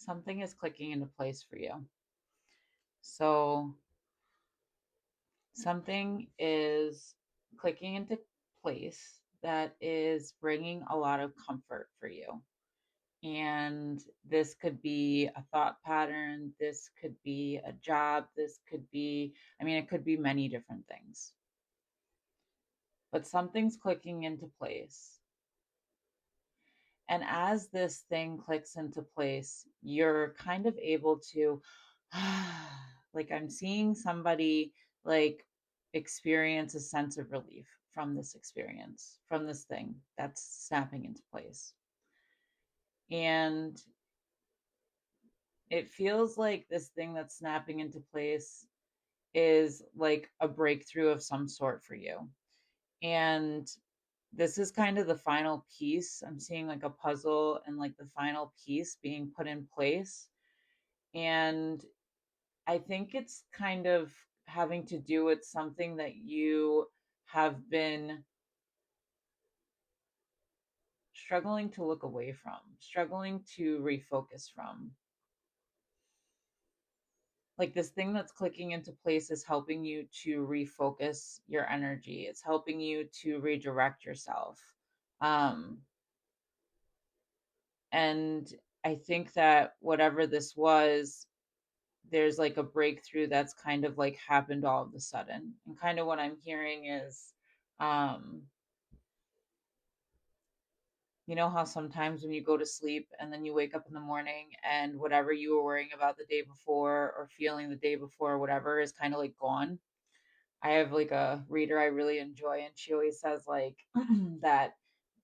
something is clicking into place for you. So something is clicking into place that is bringing a lot of comfort for you. And this could be a thought pattern, this could be a job, this could be, I mean, it could be many different things. But something's clicking into place. And as this thing clicks into place, you're kind of able to, like, I'm seeing somebody like experience a sense of relief from this experience, from this thing that's snapping into place. And it feels like this thing that's snapping into place is like a breakthrough of some sort for you. And this is kind of the final piece. I'm seeing like a puzzle and like the final piece being put in place. And I think it's kind of having to do with something that you have been struggling to look away from, struggling to refocus from. Like this thing that's clicking into place is helping you to refocus your energy. It's helping you to redirect yourself. Um, and I think that whatever this was, there's like a breakthrough that's kind of like happened all of a sudden. And kind of what I'm hearing is, um, you know how sometimes when you go to sleep and then you wake up in the morning and whatever you were worrying about the day before or feeling the day before, whatever is kind of like gone. I have like a reader I really enjoy, and she always says like that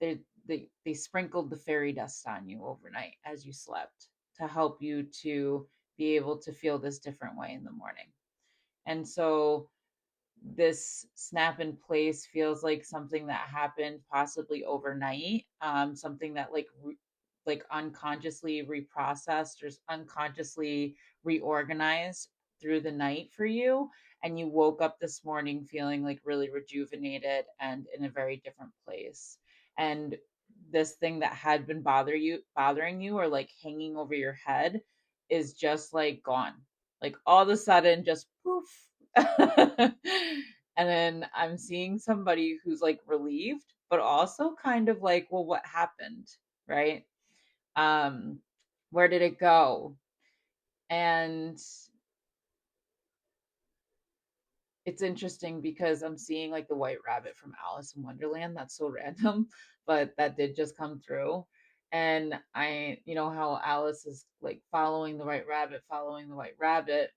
they sprinkled the fairy dust on you overnight as you slept to help you to be able to feel this different way in the morning. And so this snap in place feels like something that happened possibly overnight, something that like unconsciously reprocessed or unconsciously reorganized through the night for you, and you woke up this morning feeling like really rejuvenated and in a very different place. And this thing that had been bothering you or like hanging over your head is just like gone, like all of a sudden just poof. And then I'm seeing somebody who's like relieved, but also kind of like, well, what happened? Right? Um, where did it go? And it's interesting because I'm seeing like the white rabbit from Alice in Wonderland. That's so random, but that did just come through. And I, you know, how Alice is like following the white rabbit.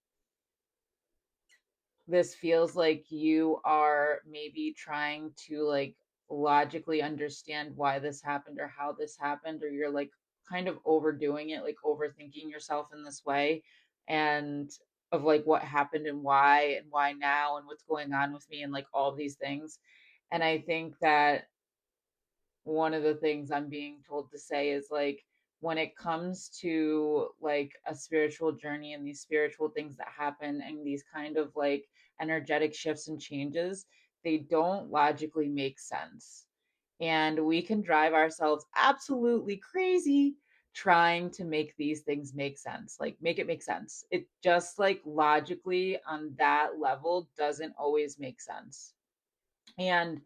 This feels like you are maybe trying to like logically understand why this happened or how this happened, or you're like kind of overdoing it, like overthinking yourself in this way, and of like what happened and why now and what's going on with me and like all of these things. And I think that one of the things I'm being told to say is like when it comes to like a spiritual journey and these spiritual things that happen and these kind of like energetic shifts and changes, they don't logically make sense. And we can drive ourselves absolutely crazy trying to make these things make sense, like make it make sense. It just like logically on that level doesn't always make sense. And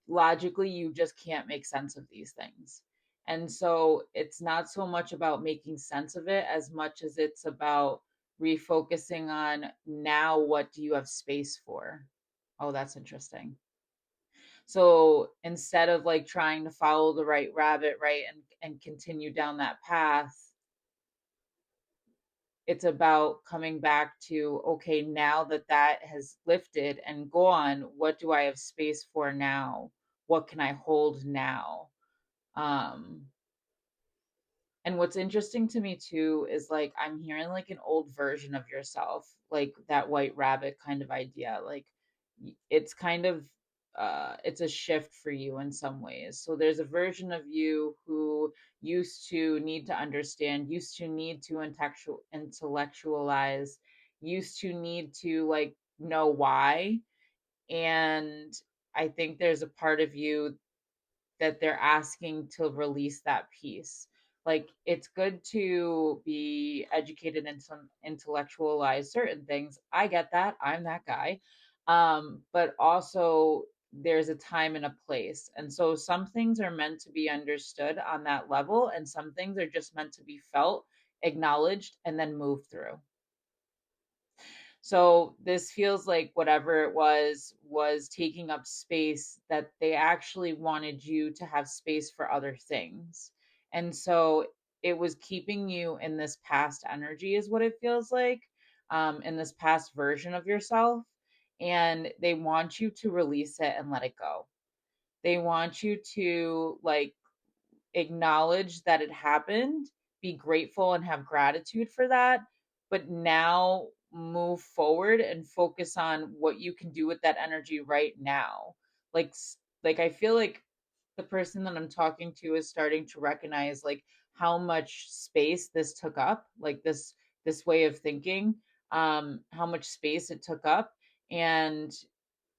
logically you just can't make sense of these things. And so it's not so much about making sense of it as much as it's about refocusing on now what do you have space for. Oh, that's interesting. So instead of like trying to follow the right rabbit, right, and continue down that path, it's about coming back to, okay, now that that has lifted and gone, what do I have space for now? What can I hold now? Um, and what's interesting to me too is like I'm hearing like an old version of yourself, like that white rabbit kind of idea. Like it's kind of it's a shift for you in some ways. So there's a version of you who used to need to understand, used to need to intellectualize, used to need to like know why. And I think there's a part of you that they're asking to release that piece. like it's good to be educated and some intellectualize certain things. I get that. I'm that guy. But also there's a time and a place. And so some things are meant to be understood on that level, and some things are just meant to be felt, acknowledged, and then moved through. So this feels like whatever it was taking up space that they actually wanted you to have space for other things. And so it was keeping you in this past energy is what it feels like, in this past version of yourself. And they want you to release it and let it go. They want you to like acknowledge that it happened, be grateful and have gratitude for that, but now move forward and focus on what you can do with that energy right now. Like I feel like the person that I'm talking to is starting to recognize like how much space this took up, like this way of thinking, how much space it took up, and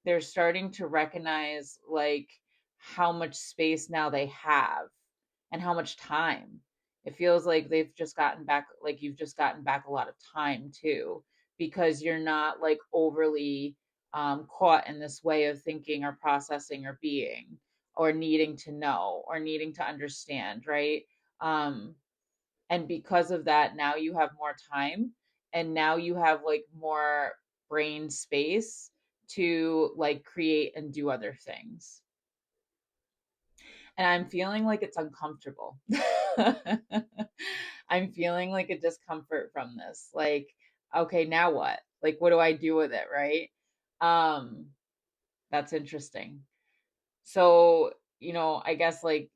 they're starting to recognize like how much space now they have and how much time. It feels like they've just gotten back, like you've just gotten back a lot of time too, because you're not like overly caught in this way of thinking or processing or being or needing to know or needing to understand, right? Um, and because of that, now you have more time and now you have like more brain space to like create and do other things. And I'm feeling like it's uncomfortable. I'm feeling like a discomfort from this. Like, okay, now what? Like, what do I do with it, right? Um, that's interesting. So, I guess like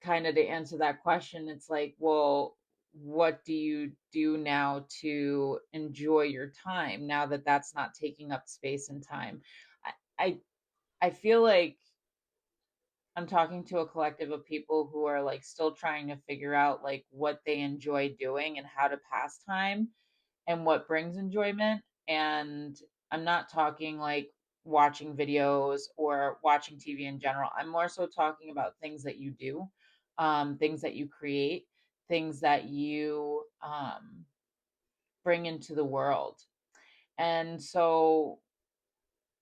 kind of to answer that question, it's like, well, what do you do now to enjoy your time now that that's not taking up space and time? I I, I feel like I'm talking to a collective of people who are like still trying to figure out like what they enjoy doing and how to pass time and what brings enjoyment. And I'm not talking like watching videos or watching TV in general. I'm more so talking about things that you do, things that you create, things that you bring into the world. And so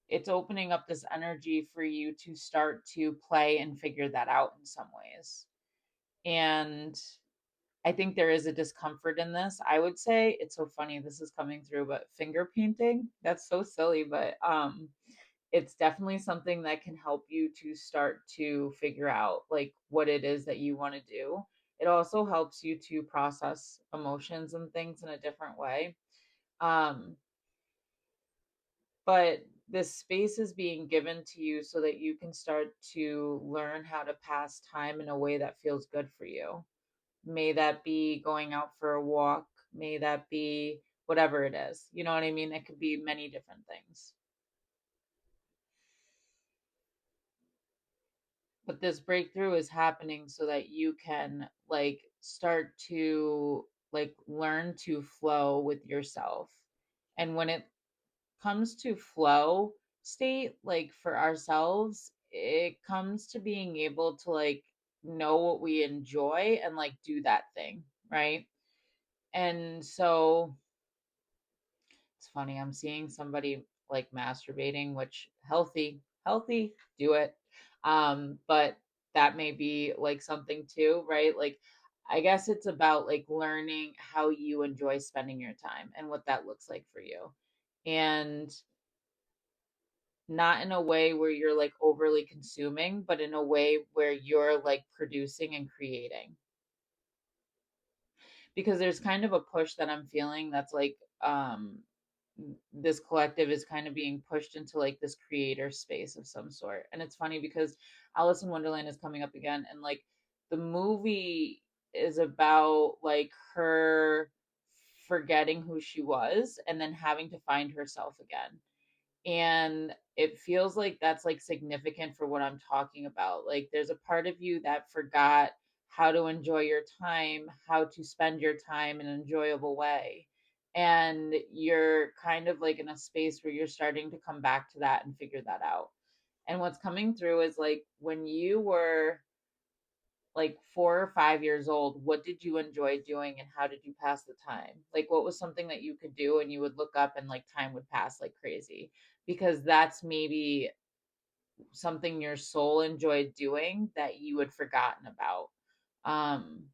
it's opening up this energy for you to start to play and figure that out in some ways. And I think there is a discomfort in this. I would say it's so funny this is coming through, but finger painting, that's so silly, but it's definitely something that can help you to start to figure out like what it is that you want to do. It also helps you to process emotions and things in a different way. Um but this space is being given to you so that you can start to learn how to pass time in a way that feels good for you. May that be going out for a walk, may that be whatever it is. You know what I mean? It could be many different things. But this breakthrough is happening so that you can like start to like learn to flow with yourself. And when it comes to flow state, like for ourselves, it comes to being able to like know what we enjoy and like do that thing, right? And so it's funny, I'm seeing somebody like masturbating, which healthy, do it. But that may be like something too, right? Like I guess it's about like learning how you enjoy spending your time and what that looks like for you. And not in a way where you're like overly consuming, but in a way where you're like producing and creating. Because there's kind of a push that I'm feeling that's like this collective is kind of being pushed into like this creator space of some sort. And it's funny because Alice in Wonderland is coming up again, and like the movie is about like her forgetting who she was and then having to find herself again. And it feels like that's like significant for what I'm talking about. Like there's a part of you that forgot how to enjoy your time, how to spend your time in an enjoyable way. And you're kind of like in a space where you're starting to come back to that and figure that out. And what's coming through is like when you were like 4 or 5 years old, what did you enjoy doing and how did you pass the time? Like, what was something that you could do and you would look up and like time would pass like crazy? Because that's maybe something your soul enjoyed doing that you had forgotten about. Um,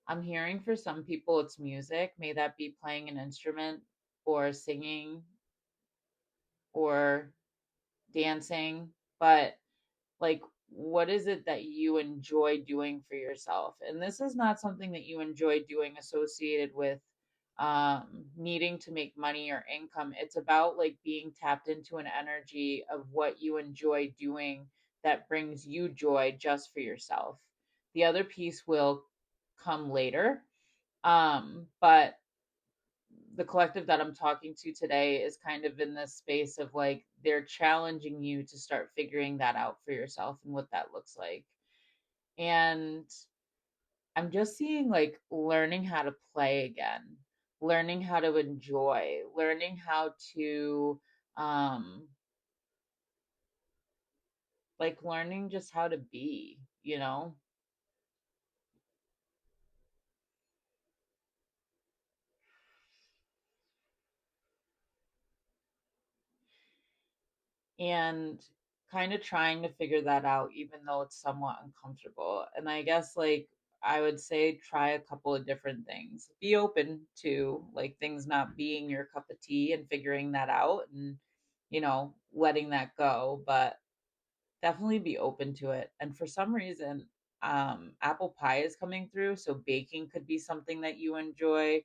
I'm hearing for some people it's music. May that be playing an instrument or singing or dancing, but like what is it that you enjoy doing for yourself? And this is not something that you enjoy doing associated with needing to make money or income. It's about like being tapped into an energy of what you enjoy doing that brings you joy just for yourself. The other piece will come later. But the collective that I'm talking to today is kind of in this space of like they're challenging you to start figuring that out for yourself and what that looks like. And I'm just seeing like learning how to play again, learning how to enjoy, learning how to um like learning just how to be, you know? And kind of trying to figure that out even though it's somewhat uncomfortable. And I guess like I would say try a couple of different things. Be open to like things not being your cup of tea and figuring that out and letting that go, but definitely be open to it. And for some reason, apple pie is coming through, so baking could be something that you enjoy.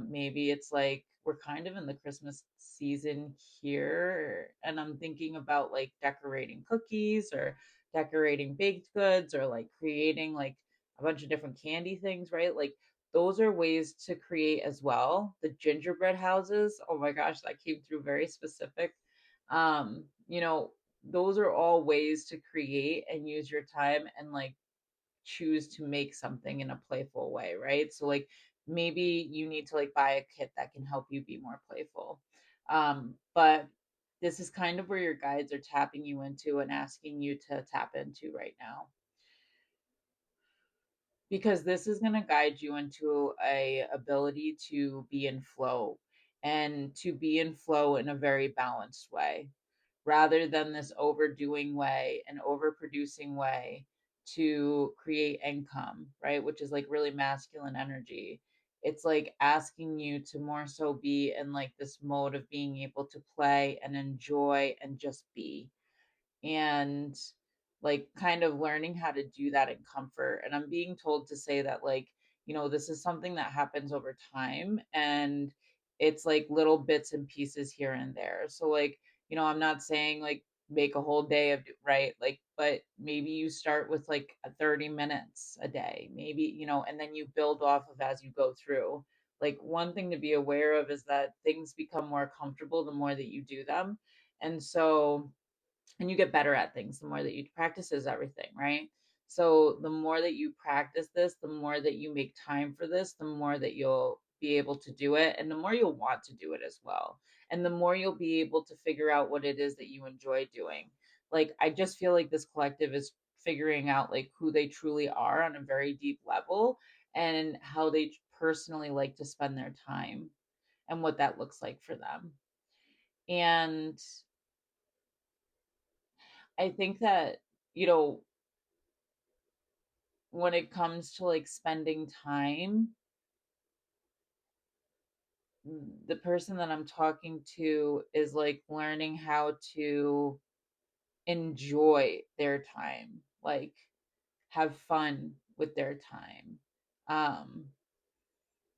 Maybe it's like we're kind of in the Christmas season here, and I'm thinking about like decorating cookies or decorating baked goods or like creating like a bunch of different candy things, right? Like those are ways to create as well. The gingerbread houses, oh my gosh, that came through very specific. You know, those are all ways to create and use your time and like choose to make something in a playful way, right? So like maybe you need to like buy a kit that can help you be more playful. But this is kind of where your guides are tapping you into and asking you to tap into right now, because this is going to guide you into a ability to be in flow and to be in flow in a very balanced way rather than this overdoing way and overproducing way to create income, right? Which is like really masculine energy. It's like asking you to more so be in like this mode of being able to play and enjoy and just be, and like kind of learning how to do that in comfort. And I'm being told to say that like, this is something that happens over time and it's like little bits and pieces here and there. So like, I'm not saying like make a whole day of right, like, but maybe you start with like a 30 minutes a day, maybe, and then you build off of as you go through. Like one thing to be aware of is that things become more comfortable the more that you do them. And so and you get better at things the more that you practice is everything, right? So the more that you practice this, the more that you make time for this, the more that you'll be able to do it and the more you'll want to do it as well, and the more you'll be able to figure out what it is that you enjoy doing. Like I just feel like this collective is figuring out like who they truly are on a very deep level and how they personally like to spend their time and what that looks like for them. And I think that, you know, when it comes to like spending time, the person that I'm talking to is like learning how to enjoy their time, like have fun with their time. Um,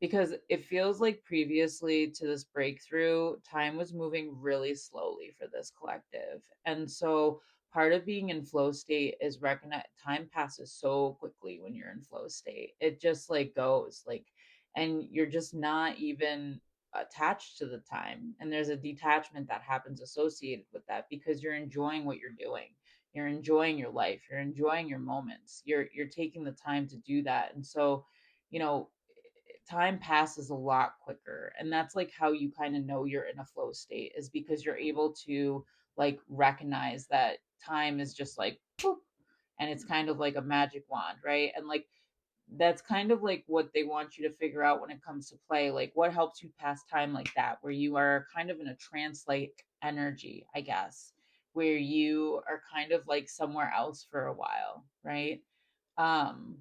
because it feels like previously to this breakthrough, time was moving really slowly for this collective. And so part of being in flow state is recognize time passes so quickly when you're in flow state. It just like goes like, and you're just not even attached to the time. And there's a detachment that happens associated with that because you're enjoying what you're doing. You're enjoying your life. You're enjoying your moments. You're taking the time to do that. And so, you know, time passes a lot quicker, and that's like how you kind of know you're in a flow state is because you're able to like recognize that time is just like boop, and it's kind of like a magic wand, right? And like that's kind of like what they want you to figure out when it comes to play. Like what helps you pass time like that, where you are kind of in a trance like energy, I guess, where you are kind of like somewhere else for a while, right? Um,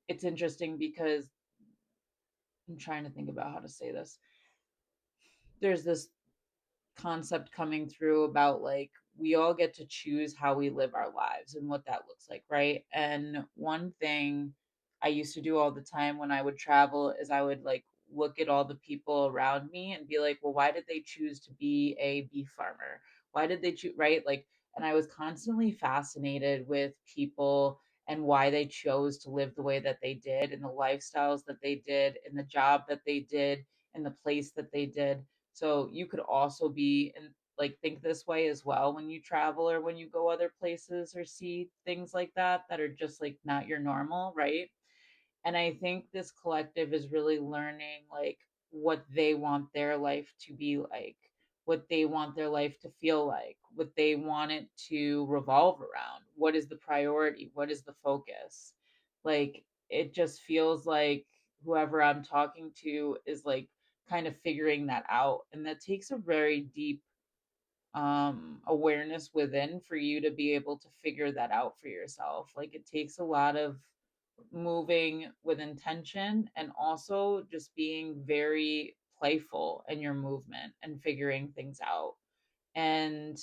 it's interesting because I'm trying to think about how to say this. There's this concept coming through about like we all get to choose how we live our lives and what that looks like, right? And one thing I used to do all the time when I would travel is I would like look at all the people around me and be like, well, why did they choose to be a beef farmer? Why did they choose, right? Like, and I was constantly fascinated with people and why they chose to live the way that they did and the lifestyles that they did and the job that they did and the place that they did. So you could also be and like think this way as well when you travel or when you go other places or see things like that are just like not your normal, right? And I think this collective is really learning like what they want their life to be like, what they want their life to feel like, what they want it to revolve around. What is the priority? What is the focus? Like it just feels like whoever I'm talking to is like kind of figuring that out. And that takes a very deep awareness within for you to be able to figure that out for yourself. Like it takes a lot of moving with intention and also just being very playful in your movement and figuring things out. And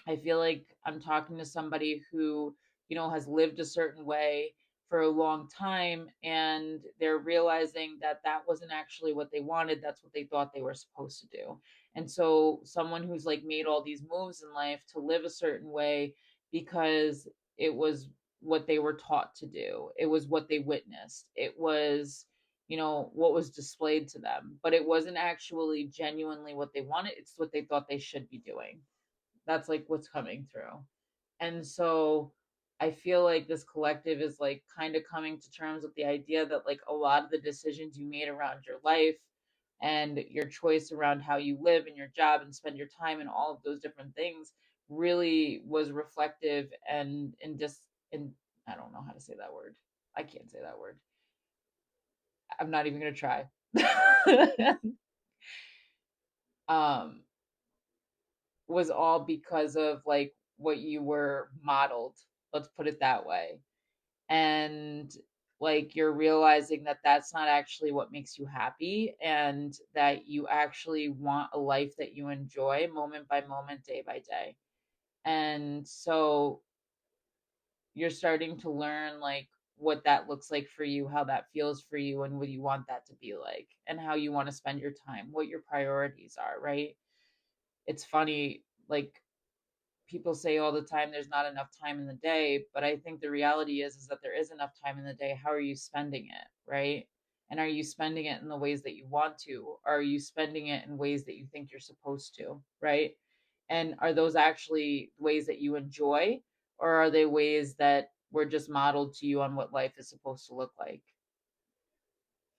I feel like I'm talking to somebody who, you know, has lived a certain way for a long time and they're realizing that that wasn't actually what they wanted. That's what they thought they were supposed to do. And so, someone who's like made all these moves in life to live a certain way because it was what they were taught to do, it was what they witnessed, it was, you know, what was displayed to them, but it wasn't actually genuinely what they wanted. It's what they thought they should be doing. That's like what's coming through. And so I feel like this collective is like kind of coming to terms with the idea that like a lot of the decisions you made around your life and your choice around how you live and your job and spend your time and all of those different things really was reflective and just and I don't know how to say that word. I can't say that word. I'm not even gonna try. um was all because of like what you were modeled, let's put it that way. And like you're realizing that that's not actually what makes you happy and that you actually want a life that you enjoy moment by moment, day by day. And so you're starting to learn like what that looks like for you, how that feels for you, and what you want that to be like, and how you want to spend your time, what your priorities are, right? It's funny, like people say all the time there's not enough time in the day, but I think the reality is that there is enough time in the day. How are you spending it, right? And are you spending it in the ways that you want to, or are you spending it in ways that you think you're supposed to, right? And are those actually ways that you enjoy, or are they ways that were just modeled to you on what life is supposed to look like?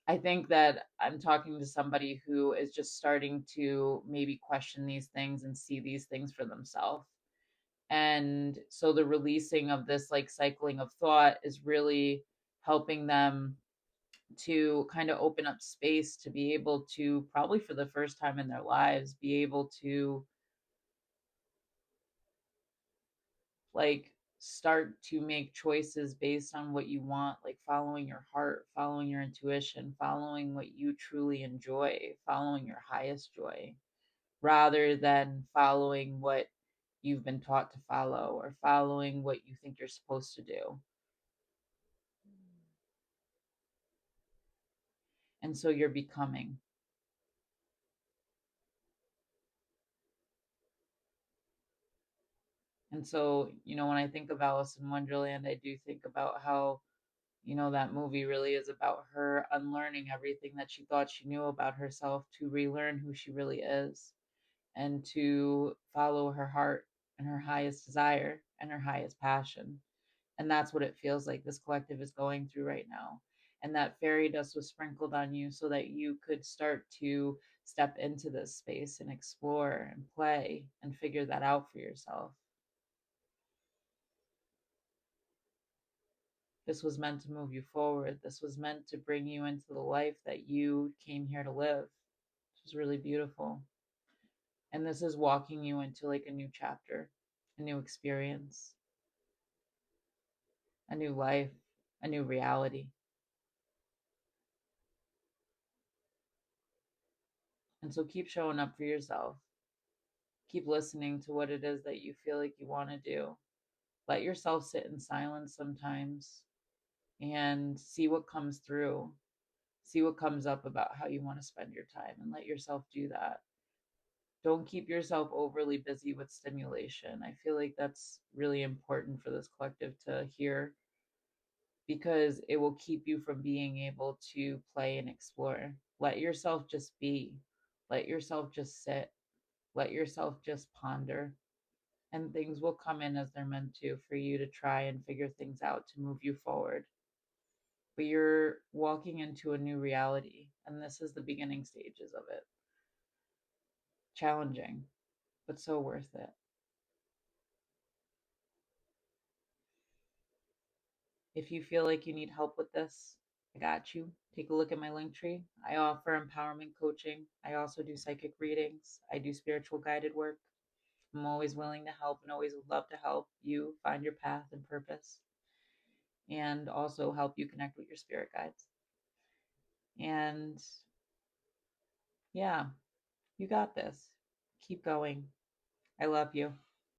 I think that I'm talking to somebody who is just starting to maybe question these things and see these things for themselves. And so the releasing of this like cycling of thought is really helping them to kind of open up space to be able to, probably for the first time in their lives, be able to like start to make choices based on what you want, like following your heart, following your intuition, following what you truly enjoy, following your highest joy, rather than following what you've been taught to follow or following what you think you're supposed to do. And so you're becoming. And so, you know, when I think of Alice in Wonderland, I do think about how, you know, that movie really is about her unlearning everything that she thought she knew about herself to relearn who she really is and to follow her heart and her highest desire and her highest passion. And that's what it feels like this collective is going through right now. And that fairy dust was sprinkled on you so that you could start to step into this space and explore and play and figure that out for yourself. This was meant to move you forward. This was meant to bring you into the life that you came here to live. Which is really beautiful. And this is walking you into like a new chapter, a new experience, a new life, a new reality. And so keep showing up for yourself. Keep listening to what it is that you feel like you want to do. Let yourself sit in silence sometimes and see what comes through. See what comes up about how you want to spend your time and let yourself do that. Don't keep yourself overly busy with stimulation. I feel like that's really important for this collective to hear because it will keep you from being able to play and explore. Let yourself just be. Let yourself just sit. Let yourself just ponder. And things will come in as they're meant to for you to try and figure things out to move you forward. But you're walking into a new reality, and this is the beginning stages of it. Challenging, but so worth it. If you feel like you need help with this, I got you. Take a look at my link tree. I offer empowerment coaching. I also do psychic readings. I do spiritual guided work. I'm always willing to help and always would love to help you find your path and purpose and also help you connect with your spirit guides. And yeah, you got this. Keep going. I love you.